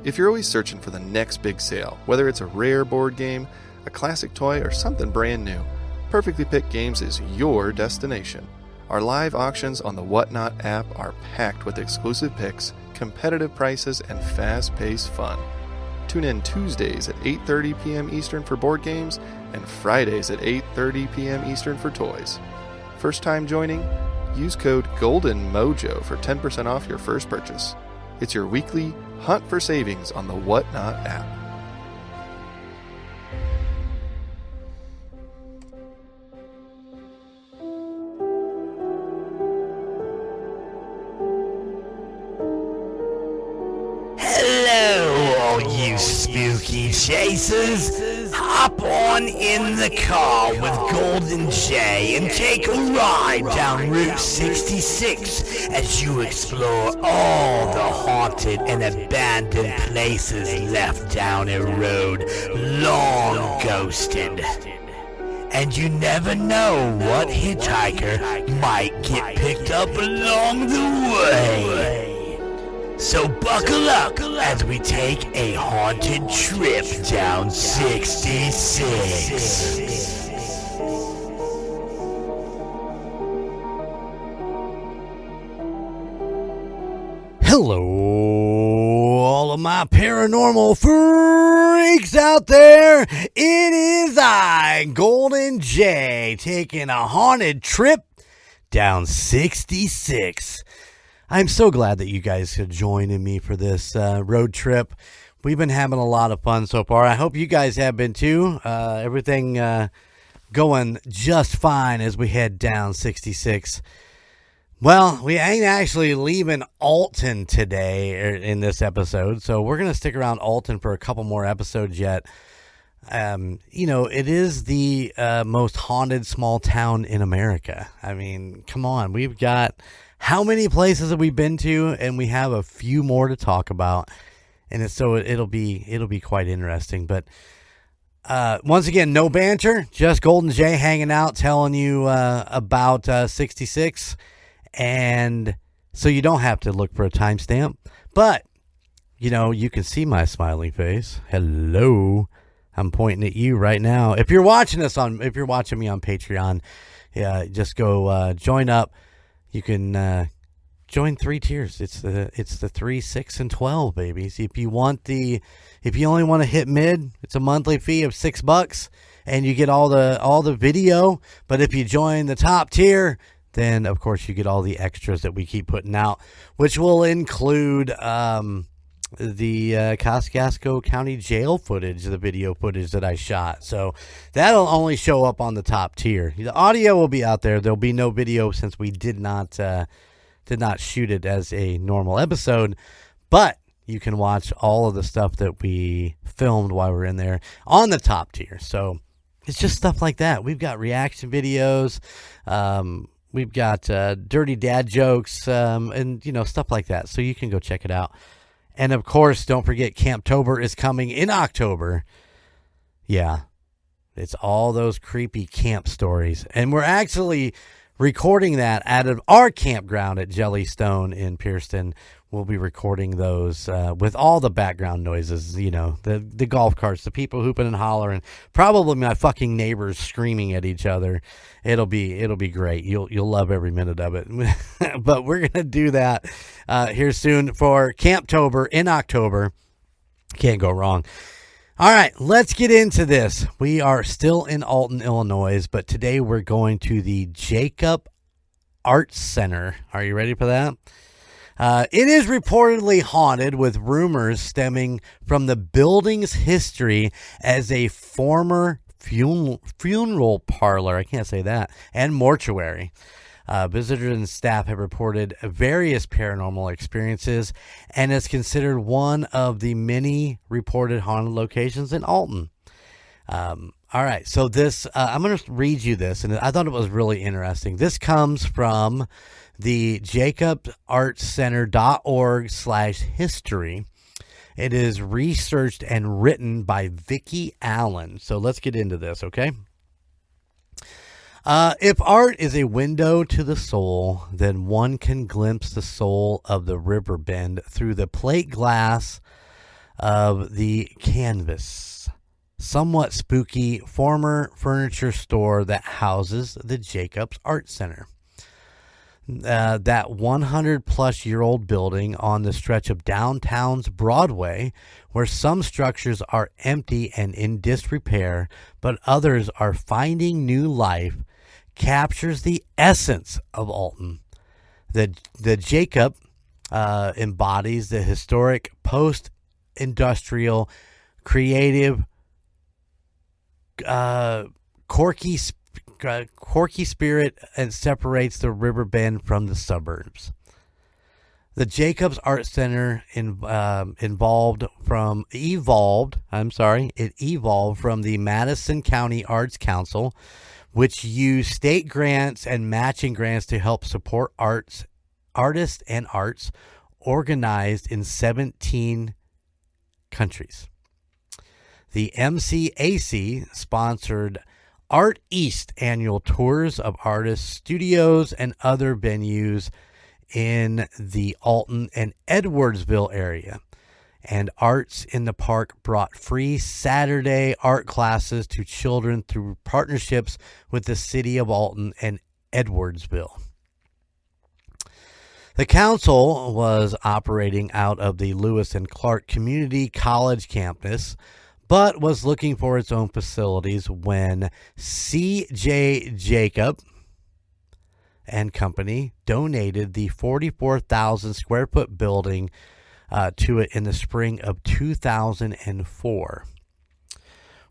If you're always searching for the next big sale, whether it's a rare board game, a classic toy, or something brand new, Perfectly Picked Games is your destination. Our live auctions on the Whatnot app are packed with exclusive picks, competitive prices, and fast-paced fun. Tune in Tuesdays at 8:30 p.m. Eastern for board games and Fridays at 8:30 p.m. Eastern for toys. First time joining? Use code GOLDENMOJO for 10% off your first purchase. It's your weekly hunt for savings on the Whatnot app. Hello, all you spooky chasers. Hop on in the car with Golden Jay and take a ride down Route 66 as you explore all the haunted and abandoned places left down a road long ghosted. And you never know what hitchhiker might get picked up along the way. So buckle up as we take a haunted trip down 66. Hello, all of my paranormal freaks out there. It is I, Golden Jay, taking a haunted trip down 66. I'm so glad that you guys could join me for this road trip. We've been having a lot of fun so far. I hope you guys have been too. Everything going just fine as we head down 66. Well, we ain't actually leaving Alton today in this episode, so we're going to stick around Alton for a couple more episodes yet. It is the most haunted small town in America. I mean, come on. We've got... How many places have we been to? And we have a few more to talk about, and it'll be quite interesting. But once again, no banter, just Golden Jay hanging out, telling you about 66, and so you don't have to look for a timestamp. But you can see my smiling face. Hello, I'm pointing at you right now. If you're watching me on Patreon, just go join up. You can join 3 tiers. It's the 3, 6, and 12 babies. If you only want to hit mid, it's a monthly fee of $6, and you get all the video. But if you join the top tier, then of course you get all the extras that we keep putting out, which will include the Kosciuszko County Jail footage, the video footage that I shot. So that'll only show up on the top tier. The audio will be out there. There'll be no video since we did not shoot it as a normal episode. But you can watch all of the stuff that we filmed while we're in there on the top tier. So it's just stuff like that. We've got reaction videos. We've got dirty dad jokes and stuff like that. So you can go check it out. And, of course, don't forget Camptober is coming in October. Yeah, it's all those creepy camp stories. And we're actually recording that out of our campground at Jellystone in Pierceton. We'll be recording those with all the background noises, the golf carts, the people hooping and hollering, probably my fucking neighbors screaming at each other. It'll be great. You'll love every minute of it. But we're going to do that here soon for Camptober in October. Can't go wrong. All right, let's get into this. We are still in Alton, Illinois, but today we're going to the Jacoby Arts Center. Are you ready for that? It is reportedly haunted, with rumors stemming from the building's history as a former funeral parlor. I can't say that. And mortuary. Visitors and staff have reported various paranormal experiences and is considered one of the many reported haunted locations in Alton. All right, so this, I'm going to read you this, and I thought it was really interesting. This comes from the jacobyartscenter.org/history. It is researched and written by Vicki Allen. So let's get into this, okay? If art is a window to the soul, then one can glimpse the soul of the river bend through the plate glass of the Canvas, somewhat spooky former furniture store that houses the Jacobs Arts Center. That 100-plus-year-old building on the stretch of downtown's Broadway, where some structures are empty and in disrepair, but others are finding new life, captures the essence of Alton. The Jacob embodies the historic post-industrial, creative, quirky spirit, and separates the river bend from the suburbs. The Jacobs Arts Center evolved from the Madison County Arts Council, which used state grants and matching grants to help support artists and arts, organized in 17 countries. The MCAC sponsored Art East annual tours of artists, studios, and other venues in the Alton and Edwardsville area. And Arts in the Park brought free Saturday art classes to children through partnerships with the city of Alton and Edwardsville. The council was operating out of the Lewis and Clark Community College campus, but was looking for its own facilities when C.J. Jacob and Company donated the 44,000 square foot building to it in the spring of 2004.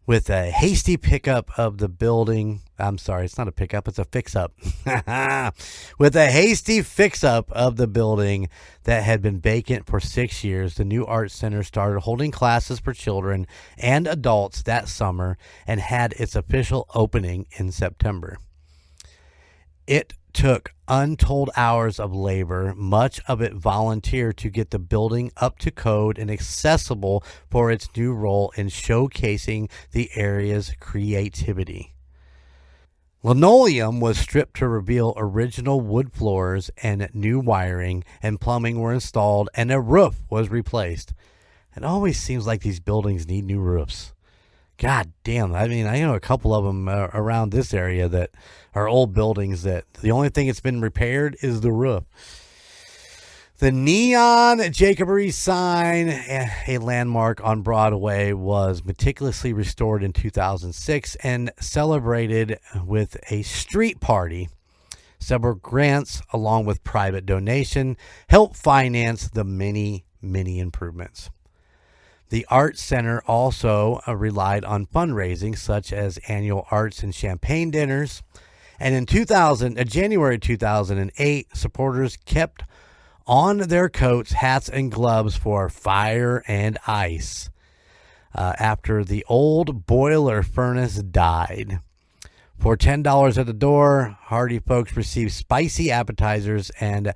With a hasty pickup of the building, I'm sorry, it's not a pickup, it's a fix-up. With a hasty fix-up of the building that had been vacant for 6 years, the new Arts Center started holding classes for children and adults that summer and had its official opening in September. It took untold hours of labor, much of it volunteer, to get the building up to code and accessible for its new role in showcasing the area's creativity. Linoleum was stripped to reveal original wood floors, and new wiring and plumbing were installed, and a roof was replaced. It always seems like these buildings need new roofs. God damn. I mean, I know a couple of them around this area that are old buildings that the only thing that's been repaired is the roof. The neon Jacoby sign, a landmark on Broadway, was meticulously restored in 2006 and celebrated with a street party. Several grants, along with private donation, helped finance the many improvements. The Arts Center also relied on fundraising, such as annual arts and champagne dinners. And in January 2008, supporters kept on their coats, hats, and gloves for fire and ice after the old boiler furnace died. For $10 at the door, hardy folks received spicy appetizers and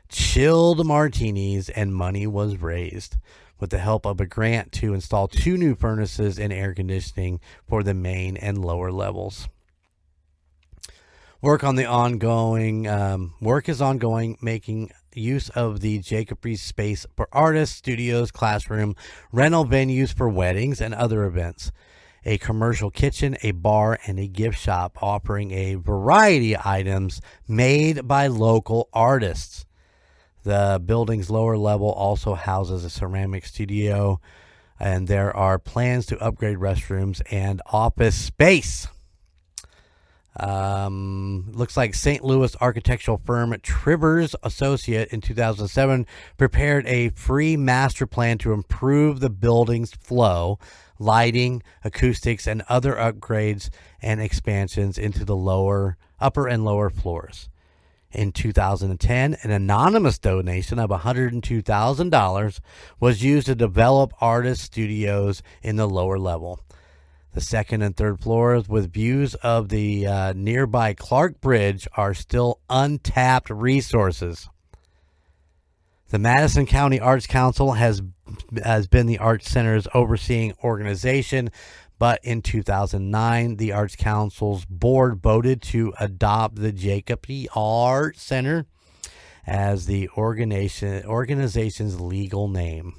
chilled martinis, and money was raised with the help of a grant to install 2 new furnaces and air conditioning for the main and lower levels. Work is ongoing, making use of the Jacoby space for artists, studios, classroom, rental venues for weddings and other events, a commercial kitchen, a bar, and a gift shop offering a variety of items made by local artists. The building's lower level also houses a ceramic studio, and there are plans to upgrade restrooms and office space. Looks like St. Louis architectural firm Trivers Associate in 2007 prepared a free master plan to improve the building's flow, lighting, acoustics, and other upgrades and expansions into the upper and lower floors. In 2010, an anonymous donation of $102,000 was used to develop artist studios in the lower level. The second and third floors, with views of the nearby Clark Bridge, are still untapped resources. The Madison County Arts Council has been the Arts Center's overseeing organization, but in 2009, the Arts Council's board voted to adopt the Jacoby Arts Center as the organization's legal name.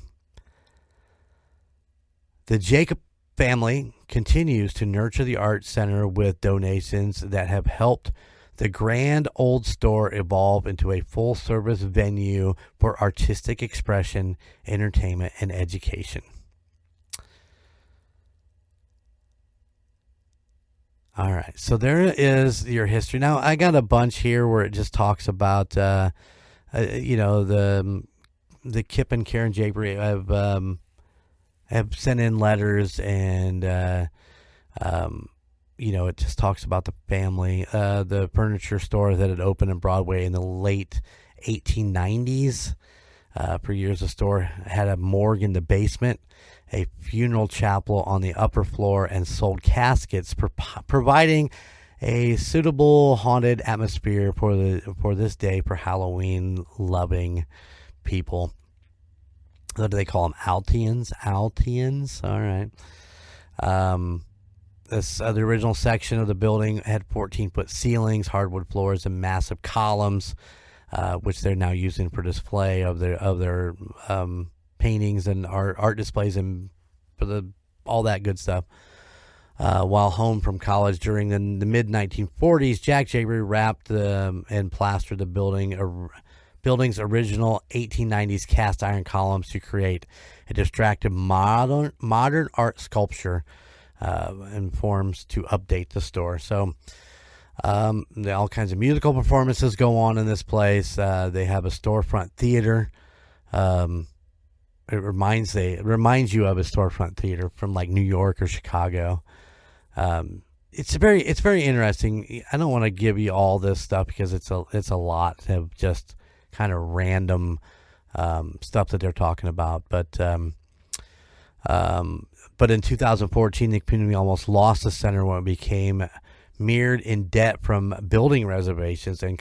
The Jacob family continues to nurture the Arts Center with donations that have helped the grand old store evolve into a full-service venue for artistic expression, entertainment, and education. All right, so there is your history. Now, I got a bunch here where it just talks about, the Kip and Karen Jacoby have sent in letters, and it just talks about the family. The furniture store that had opened in Broadway in the late 1890s. For years, the store had a morgue in the basement, a funeral chapel on the upper floor, and sold caskets, providing a suitable haunted atmosphere for this day for Halloween-loving people. What do they call them? Altians? All right. The original section of the building had 14-foot ceilings, hardwood floors, and massive columns, which they're now using for display of their paintings and art displays and for all that good stuff. While home from college during the mid-1940s, Jack Jacoby wrapped and plastered the building's original 1890s cast iron columns to create a distracted modern art sculpture and forms to update the store. So all kinds of musical performances go on in this place. They have a storefront theater. It reminds you of a storefront theater from like New York or Chicago. It's very interesting. I don't want to give you all this stuff because it's a lot of just kind of random stuff that they're talking about. But in 2014, the community almost lost the center when it became mired in debt from building renovations and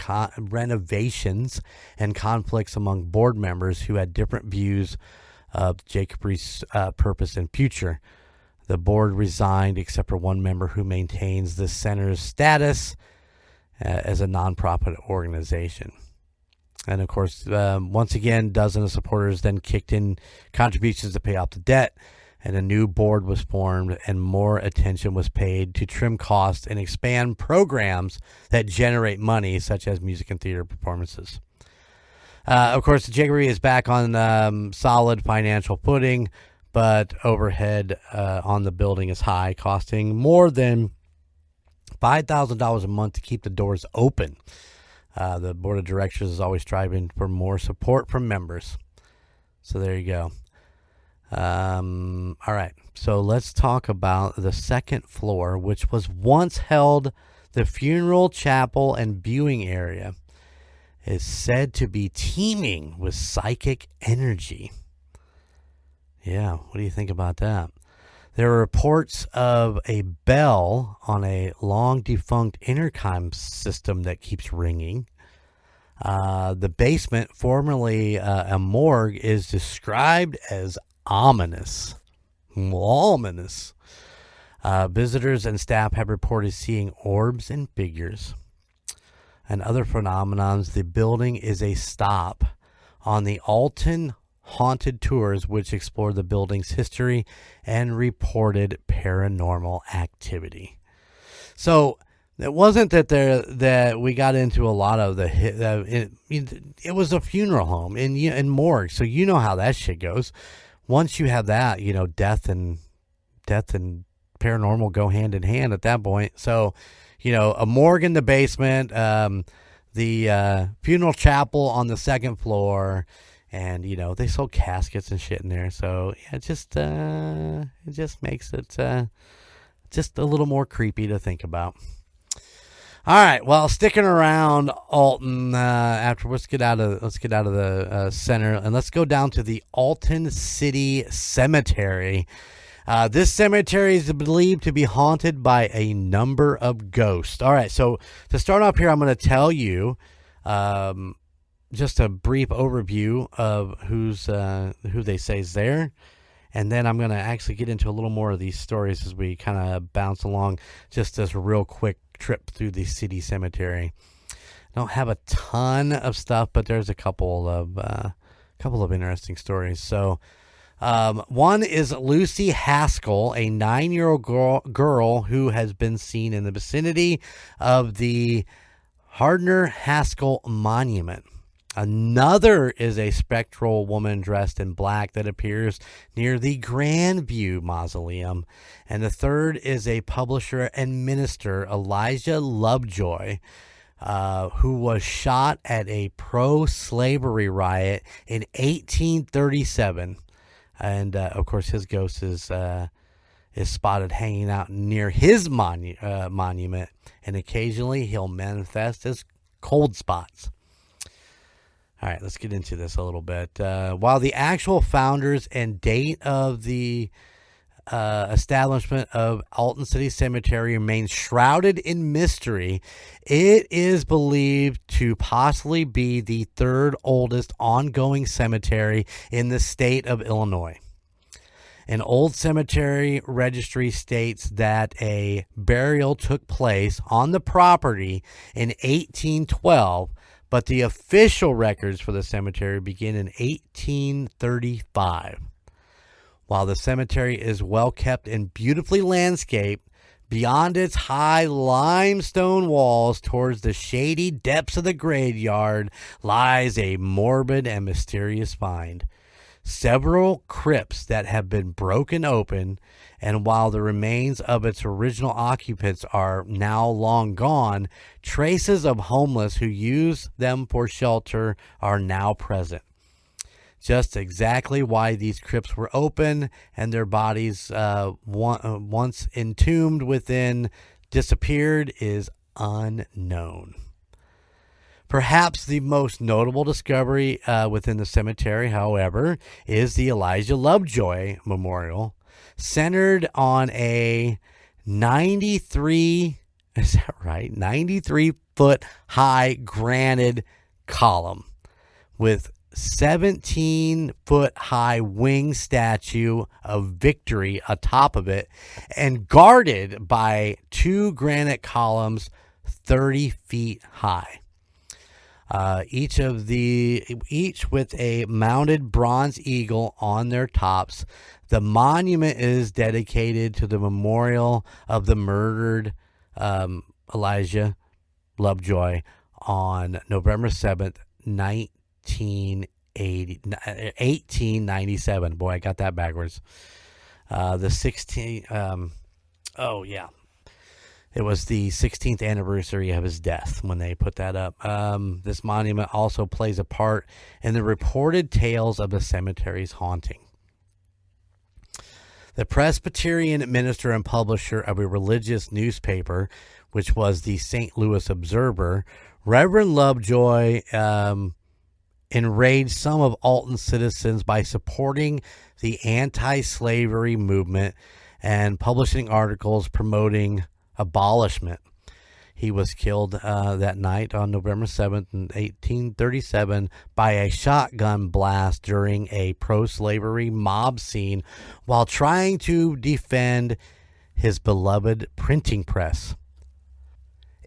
conflicts among board members who had different views of Jacoby's purpose and future. The board resigned except for one member who maintains the center's status as a nonprofit organization. And of course, once again, dozens of supporters then kicked in contributions to pay off the debt, and a new board was formed, and more attention was paid to trim costs and expand programs that generate money, such as music and theater performances. Of course, the Jacoby is back on solid financial footing, but overhead on the building is high, costing more than $5,000 a month to keep the doors open. The board of directors is always striving for more support from members. So there you go. All right. So let's talk about the second floor, which was once held the funeral chapel and viewing area, is said to be teeming with psychic energy. Yeah. What do you think about that? There are reports of a bell on a long defunct intercom system that keeps ringing. The basement, formerly a morgue, is described as ominous. Ominous. Visitors and staff have reported seeing orbs and figures. And other phenomenons, the building is a stop on the Alton Haunted Tours, which explore the building's history and reported paranormal activity. So it wasn't that we got into a lot of it was a funeral home and morgue, so you know how that shit goes. Once you have that, death and paranormal go hand in hand at that point. So, a morgue in the basement, the funeral chapel on the second floor. And, they sold caskets and shit in there. So, yeah, it just makes it just a little more creepy to think about. All right. Well, sticking around Alton, let's get out of the center, and let's go down to the Alton City Cemetery. This cemetery is believed to be haunted by a number of ghosts. All right. So to start off here, I'm going to tell you, just a brief overview of who they say is there, and then I'm going to actually get into a little more of these stories as we kind of bounce along. Just this real quick trip through the city cemetery. I don't have a ton of stuff, but there's a couple of interesting stories. So One is Lucy Haskell, a 9-year-old girl who has been seen in the vicinity of the Hardner Haskell Monument. Another is a spectral woman dressed in black that appears near the Grandview Mausoleum. And the third is a publisher and minister, Elijah Lovejoy, who was shot at a pro-slavery riot in 1837. And, of course, his ghost is spotted hanging out near his monument. And occasionally he'll manifest as cold spots. All right, let's get into this a little bit. While the actual founders and date of the establishment of Alton City Cemetery remains shrouded in mystery, it is believed to possibly be the third oldest ongoing cemetery in the state of Illinois. An old cemetery registry states that a burial took place on the property in 1812, but the official records for the cemetery begin in 1835. While the cemetery is well kept and beautifully landscaped, beyond its high limestone walls towards the shady depths of the graveyard lies a morbid and mysterious find. Several crypts that have been broken open, and while the remains of its original occupants are now long gone, traces of homeless who used them for shelter are now present. Just exactly why these crypts were open and their bodies once entombed within disappeared is unknown. Perhaps the most notable discovery within the cemetery, however, is the Elijah Lovejoy Memorial, centered on a 93-foot high granite column with 17-foot high wing statue of Victory atop of it, and guarded by two granite columns 30 feet high. Each with a mounted bronze eagle on their tops. The monument is dedicated to the memorial of the murdered Elijah Lovejoy on November 7th, 1897. Boy, I got that backwards. It was the 16th anniversary of his death when they put that up. This monument also plays a part in the reported tales of the cemetery's haunting. The Presbyterian minister and publisher of a religious newspaper, which was the St. Louis Observer, Reverend Lovejoy enraged some of Alton's citizens by supporting the anti-slavery movement and publishing articles promoting abolishment. He was killed that night on November 7th, 1837, by a shotgun blast during a pro-slavery mob scene while trying to defend his beloved printing press.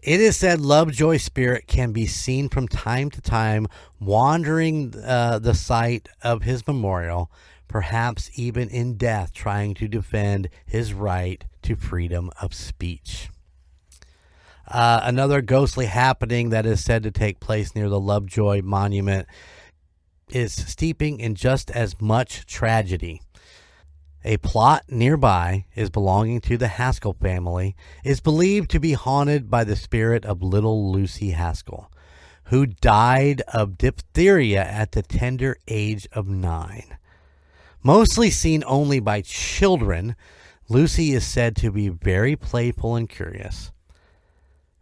It is said Lovejoy's spirit can be seen from time to time wandering the site of his memorial, perhaps even in death, trying to defend his right to freedom of speech. Another ghostly happening that is said to take place near the Lovejoy Monument is steeping in just as much tragedy. A plot nearby is belonging to the Haskell family, is believed to be haunted by the spirit of little Lucy Haskell, who died of diphtheria at the tender age of 9. Mostly seen only by children, Lucy is said to be very playful and curious.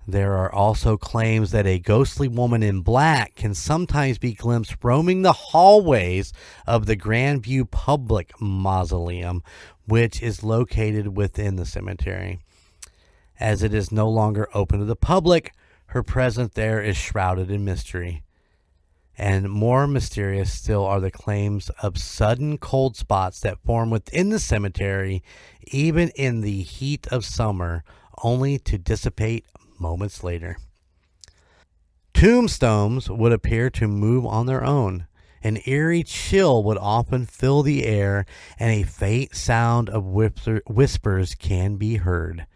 There are also claims that a ghostly woman in black can sometimes be glimpsed roaming the hallways of the Grandview Public Mausoleum, which is located within the cemetery. As it is no longer open to the public, her presence there is shrouded in mystery. And more mysterious still are the claims of sudden cold spots that form within the cemetery, even in the heat of summer, only to dissipate moments later. Tombstones would appear to move on their own, An eerie chill would often fill the air, and a faint sound of whispers can be heard.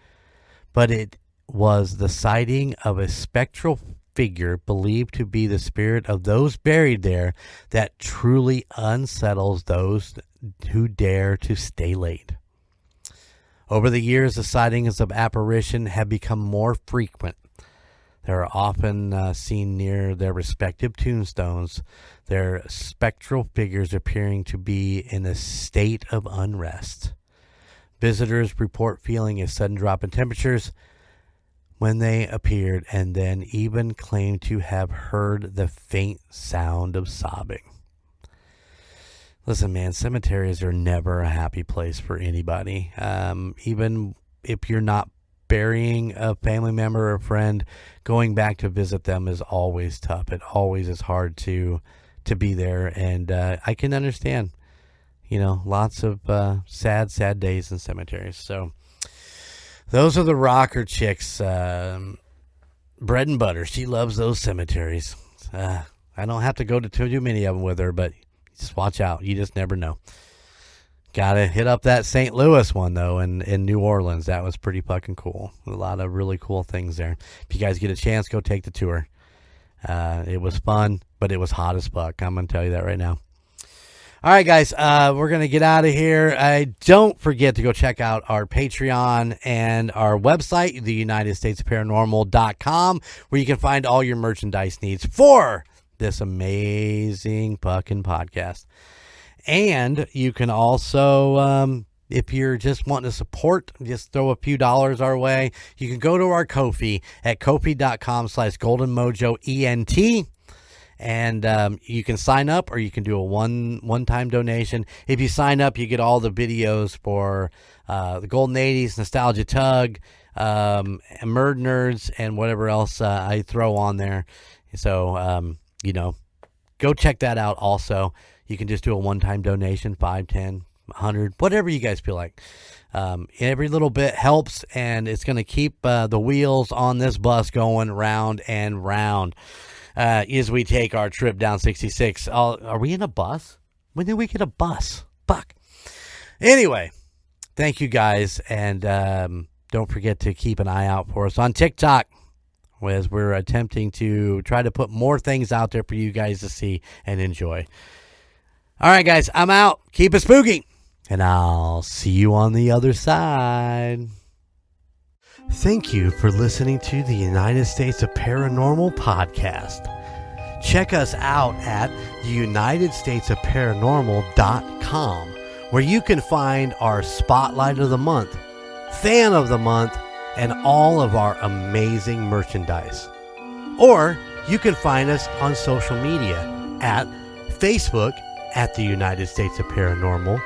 But it was the sighting of a spectral figure believed to be the spirit of those buried there that truly unsettles those who dare to stay late. Over the years, the sightings of apparition have become more frequent. They are often seen near their respective tombstones, their spectral figures appearing to be in a state of unrest. Visitors report feeling a sudden drop in temperatures when they appeared, and then even claim to have heard the faint sound of sobbing. Listen, man, cemeteries are never a happy place for anybody. Even if you're not burying a family member or a friend, going back to visit them is always tough. It always is hard to be there, and I can understand. Lots of sad days in cemeteries. So those are the rocker chicks. Bread and butter. She loves those cemeteries. I don't have to go to too many of them with her, but just watch out. You just never know. Gotta hit up that St. Louis one, though, in New Orleans. That was pretty fucking cool. A lot of really cool things there. If you guys get a chance, go take the tour. It was fun, but it was hot as fuck. I'm going to tell you that right now. All right, guys, we're going to get out of here. Don't forget to go check out our Patreon and our website, theunitedstatesparanormal.com, where you can find all your merchandise needs for this amazing fucking podcast. And you can also, if you're just wanting to support, just throw a few dollars our way. You can go to our Ko-fi at kofi.com/goldenmojoent. And you can sign up, or you can do a one-time donation. If you sign up, you get all the videos for the Golden 80s, Nostalgia Tug, Murd Nerds, and whatever else I throw on there. So, go check that out also. You can just do a one-time donation, 5, 10, 100, whatever you guys feel like. Every little bit helps, and it's going to keep the wheels on this bus going round and round. As we take our trip down 66. Are we in a bus? When did we get a bus? Fuck. Anyway, thank you guys, and don't forget to keep an eye out for us on TikTok, as we're attempting to try to put more things out there for you guys to see and enjoy. All right, guys, I'm out. Keep it spooky, and I'll see you on the other side. Thank you for listening to the United States of Paranormal podcast. Check us out at theunitedstatesofparanormal.com, where you can find our Spotlight of the Month, Fan of the Month, and all of our amazing merchandise. Or you can find us on social media at Facebook at the United States of Paranormal,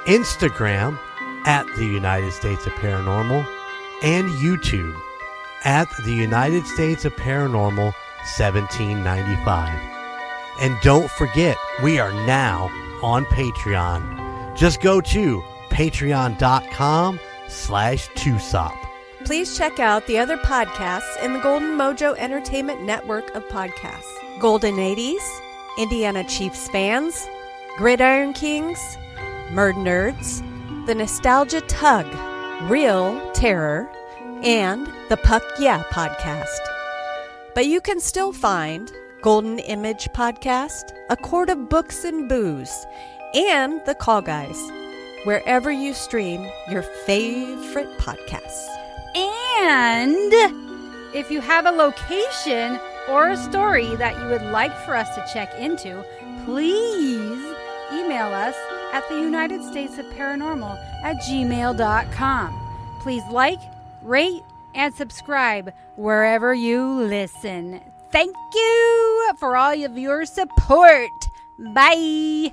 Instagram at the United States of Paranormal, and YouTube at the United States of Paranormal 1795. And don't forget, we are now on Patreon. Just go to patreon.com/2sop. Please check out the other podcasts in the Golden Mojo Entertainment Network of podcasts. Golden 80s, Indiana Chiefs Fans, Gridiron Kings, Murd Nerds, The Nostalgia Tug, Real Terror, and the Puck Yeah podcast. But you can still find Golden Image Podcast, A Quart of Books and Booze, and The Call Guys, wherever you stream your favorite podcasts. And if you have a location or a story that you would like for us to check into, please email us at theunitedstatesofparanormal@gmail.com. Please like, rate, and subscribe wherever you listen. Thank you for all of your support. Bye.